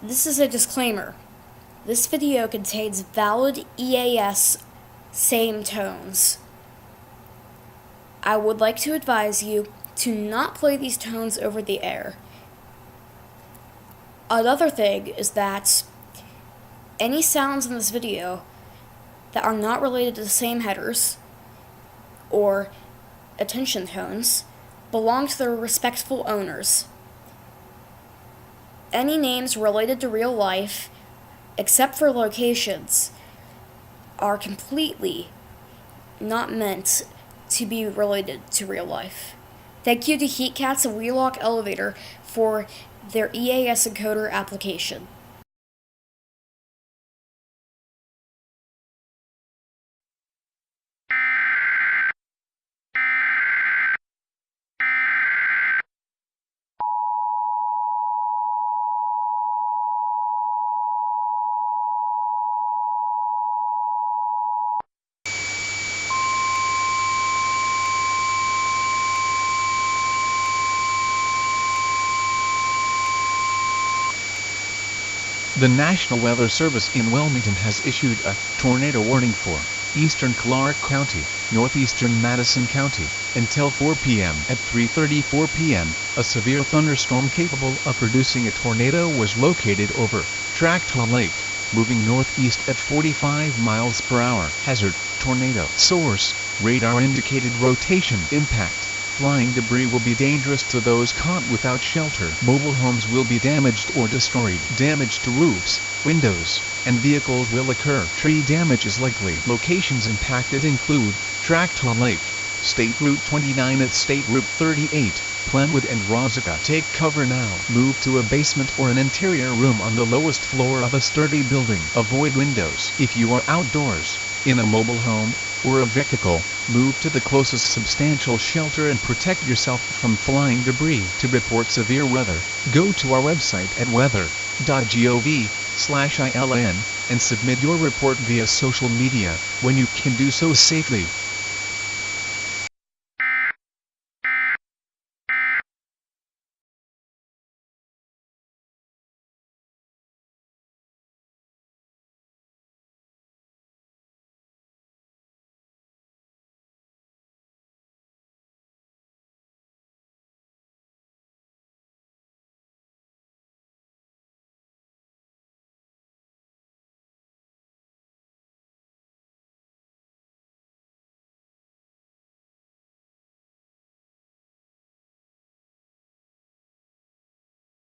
This is a disclaimer. This video contains valid EAS same tones. I would like to advise you to not play these tones over the air. Another thing is that any sounds in this video that are not related to the same headers or attention tones belong to their respectful owners. Any names related to real life, except for locations, are completely not meant to be related to real life. Thank you to Heatcats and Wheelock Elevator for their EAS encoder application. The National Weather Service in Wilmington has issued a tornado warning for eastern Clark County, northeastern Madison County, until 4 p.m. At 3:34 p.m., a severe thunderstorm capable of producing a tornado was located over Tractah Lake, moving northeast at 45 miles per hour. Hazard: tornado. Source: radar indicated rotation. Impact: flying debris will be dangerous to those caught without shelter. Mobile homes will be damaged or destroyed. Damage to roofs, windows, and vehicles will occur. Tree damage is likely. Locations impacted include Tractah Lake, State Route 29 at State Route 38, Glenwood and Rosica. Take cover now. Move to a basement or an interior room on the lowest floor of a sturdy building. Avoid windows. If you are outdoors, in a mobile home, or a vehicle, move to the closest substantial shelter and protect yourself from flying debris. To report severe weather, go to our website at weather.gov/ILN and submit your report via social media, when you can do so safely.